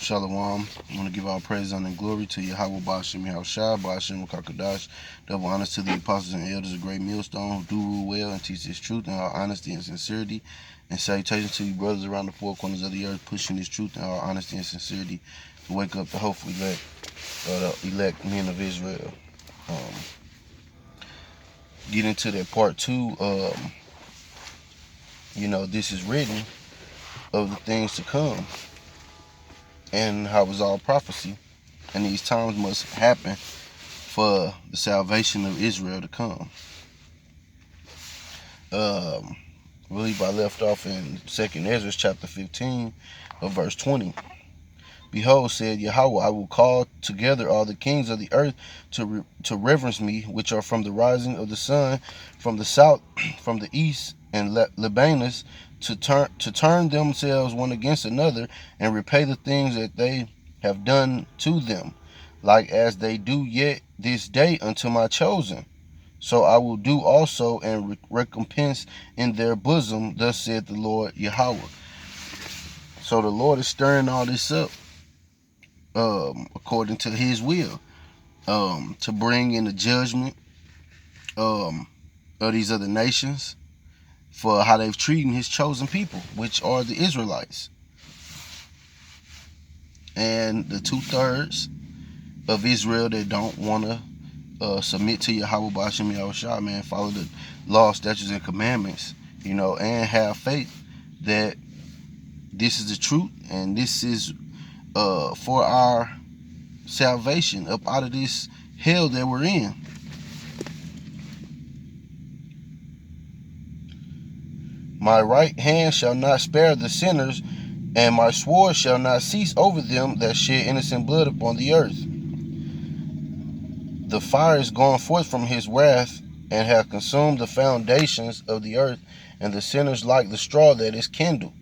Shalom. I want to give all praise, honor, and glory to Yahweh Ba'ashem Yahushua, Ba'ashem Kakadash. Double honors to the apostles and elders of Great Millstone who do rule well and teach this truth in all honesty and sincerity. And salutations to you brothers around the four corners of the earth pushing this truth in all honesty and sincerity to wake up the hopeful elect men of Israel. Get into that part two. This is written of the things to come, and how it's all prophecy, and these times must happen for the salvation of Israel to come. I believe I left off in 2nd Ezra chapter 15 of verse 20. Behold, said Yahweh, I will call together all the kings of the earth to reverence me, which are from the rising of the sun, from the south, from the east, and Lebanus, to turn themselves one against another, and repay the things that they have done to them, like as they do yet this day unto my chosen. So I will do also, and recompense in their bosom, thus said the Lord Yahweh. So the Lord is stirring all this up, according to his will, to bring in the judgment of these other nations for how they've treated his chosen people, which are the Israelites. And the 2/3 of Israel that don't want to submit to Yahweh Ba'ashem Yahushua, man, follow the law, statutes, and commandments, and have faith that this is the truth, and this is for our salvation up out of this hell that we're in. My right hand shall not spare the sinners, and my sword shall not cease over them that shed innocent blood upon the earth. The fire is gone forth from his wrath, and hath consumed the foundations of the earth, and the sinners like the straw that is kindled.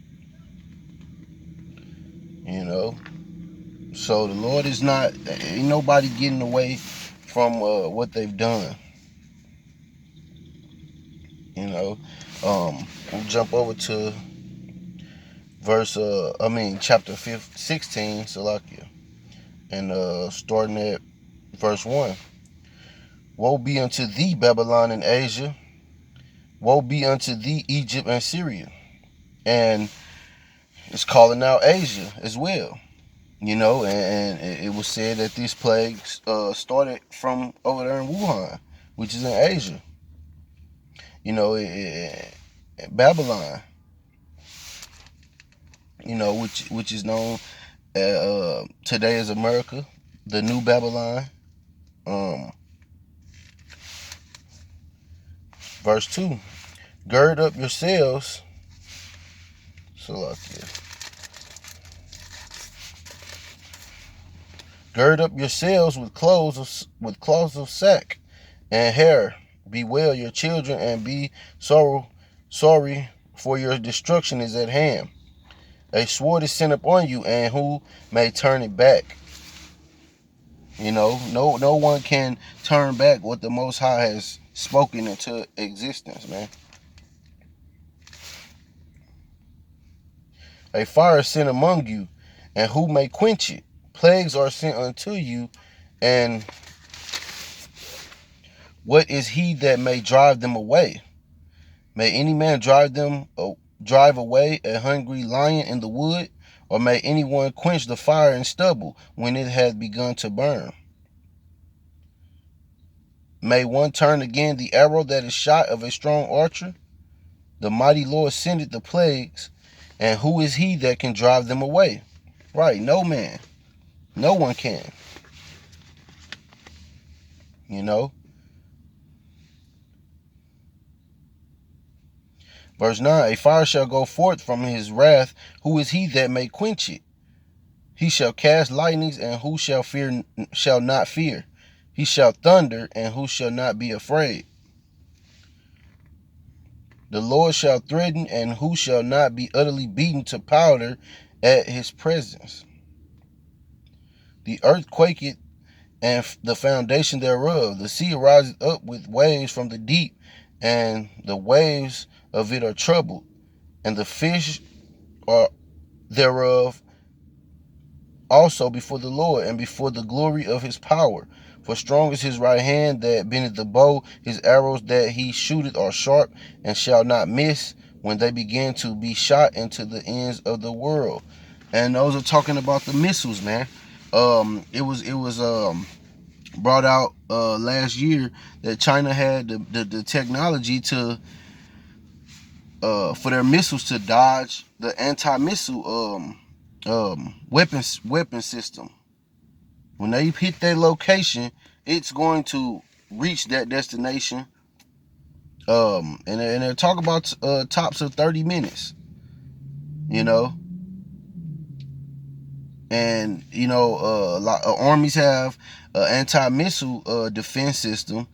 So the Lord is not, ain't nobody getting away from what they've done. We'll jump over to chapter 16, Salakia, and starting at verse 1. Woe be unto thee, Babylon and Asia. Woe be unto thee, Egypt and Syria. And it's calling out Asia as well. And it was said that this plague started from over there in Wuhan, which is in Asia. Babylon, which is known today as America, the new Babylon. Verse 2, gird up yourselves, gird up yourselves with cloths of sack and hair. Bewail your children and be sorry, for your destruction is at hand. A sword is sent upon you, and who may turn it back? No one can turn back what the Most High has spoken into existence, man. A fire is sent among you, and who may quench it? Plagues are sent unto you, and what is he that may drive them away? May any man drive away a hungry lion in the wood? Or may anyone quench the fire in stubble when it has begun to burn? May one turn again the arrow that is shot of a strong archer? The mighty Lord sendeth the plagues, and who is he that can drive them away? Right, no man. No one can. Verse 9, a fire shall go forth from his wrath. Who is he that may quench it? He shall cast lightnings, and who shall not fear? He shall thunder, and who shall not be afraid? The Lord shall threaten, and who shall not be utterly beaten to powder at his presence? The earth quaketh, and the foundation thereof. The sea riseth up with waves from the deep, and the waves of it are troubled, and the fish are thereof also before the Lord, and before the glory of his power. For strong is his right hand that bendeth the bow, his arrows that he shooteth are sharp, and shall not miss, when they begin to be shot into the ends of the world. And those are talking about the missiles, man. It was brought out last year that China had the technology to for their missiles to dodge the anti-missile weapon system. When they hit that location, it's going to reach that destination. And they're talking about tops of 30 minutes, you know. And a lot of armies have anti-missile defense system,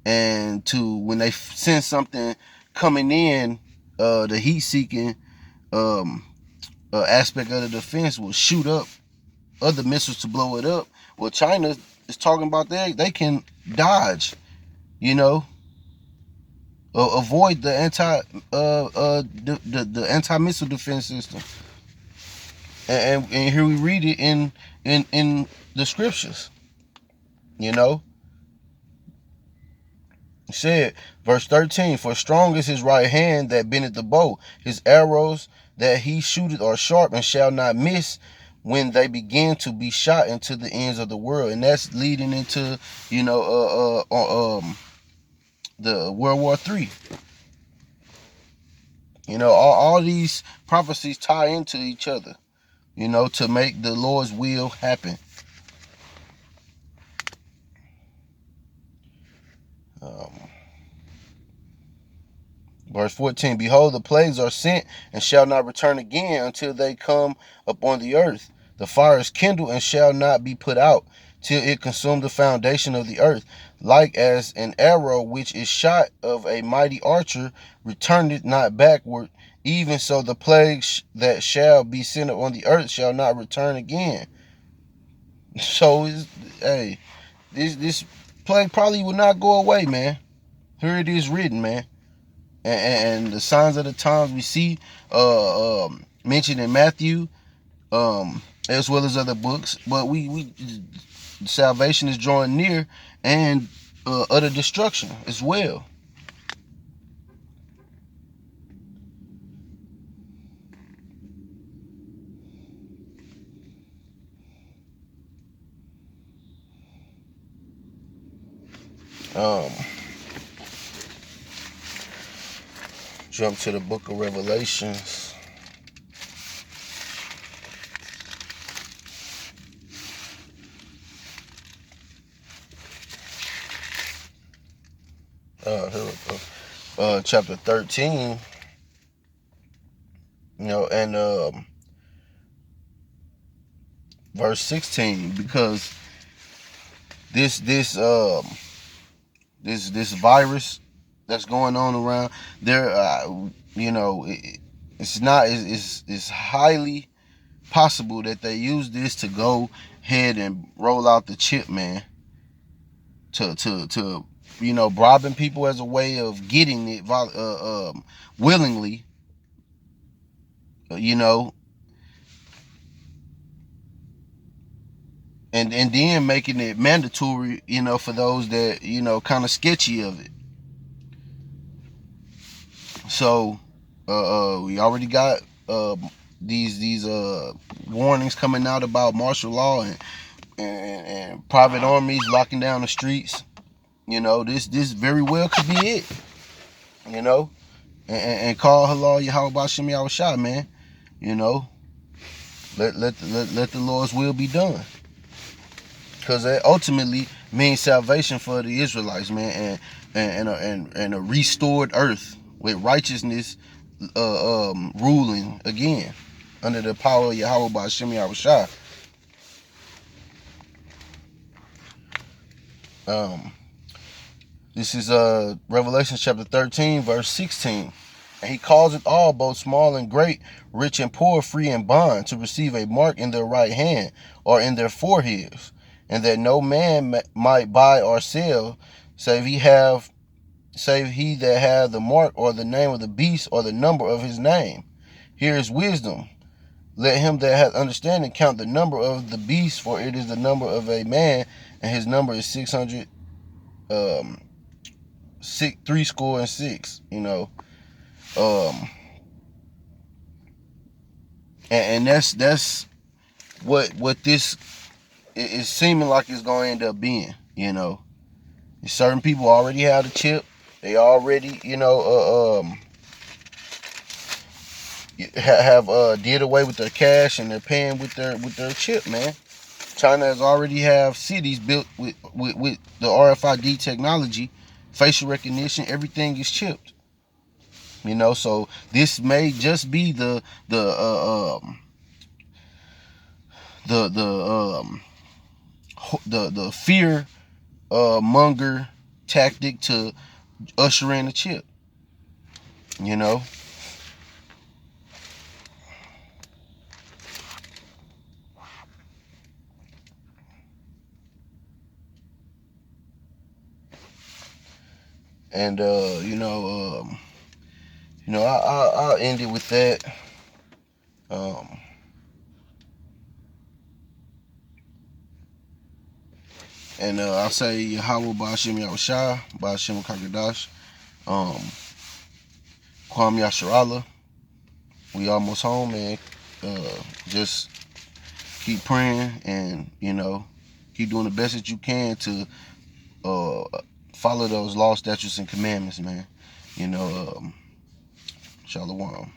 and to when they sense something coming in, the heat-seeking aspect of the defense will shoot up other missiles to blow it up. Well, China is talking about they can dodge, avoid the anti-missile defense system. And here we read it in the scriptures. It said, verse 13, for strong is his right hand that bendeth the bow, his arrows that he shooteth are sharp, and shall not miss, when they begin to be shot into the ends of the world. And that's leading into the World War III. All these prophecies tie into each other, to make the Lord's will happen. Verse 14, behold, the plagues are sent, and shall not return again until they come upon the earth. The fire is kindled, and shall not be put out, till it consume the foundation of the earth. Like as an arrow which is shot of a mighty archer, returneth not backward, even so the plagues that shall be sent upon the earth shall not return again. So, this plague probably will not go away, man. Here it is written, man. And the signs of the times we see mentioned in Matthew, as well as other books. But we salvation is drawing near, and utter destruction as well. Jump to the book of Revelations. Here we go. Chapter 13. And verse 16, because this virus that's going on around there, it's highly possible that they use this to go ahead and roll out the chip, man, to bribing people as a way of getting it willingly, and then making it mandatory, for those that kind of sketchy of it. So we already got these warnings coming out about martial law and private armies locking down the streets. This very well could be it. And call halal Yahweh B'Shem Yahushua, man. Let the Lord's will be done, because that ultimately means salvation for the Israelites, man, and a restored earth with righteousness ruling again under the power of Yahweh B'Shem Yahushua. This is Revelation chapter 13, verse 16. And he causeth all, both small and great, rich and poor, free and bond, to receive a mark in their right hand or in their foreheads, and that no man might buy or sell, save he that have the mark or the name of the beast or the number of his name. Here is wisdom. Let him that hath understanding count the number of the beast, for it is the number of a man, and his number is 600, three score and six. And that's what this is seeming like it's going to end up being. Certain people already have the chip. They already, have did away with their cash, and they're paying with their chip, man. China has already have cities built with the RFID technology, facial recognition. Everything is chipped. So this may just be the fear monger tactic to usher in the chip. And I'll end it with that. And I'll say Yahweh Ba'ashem Yahushua, Ba'ashem Kakadash, Kwam Yasharala. We almost home, man. Just keep praying and, keep doing the best that you can to follow those laws, statutes, and commandments, man. Shalom.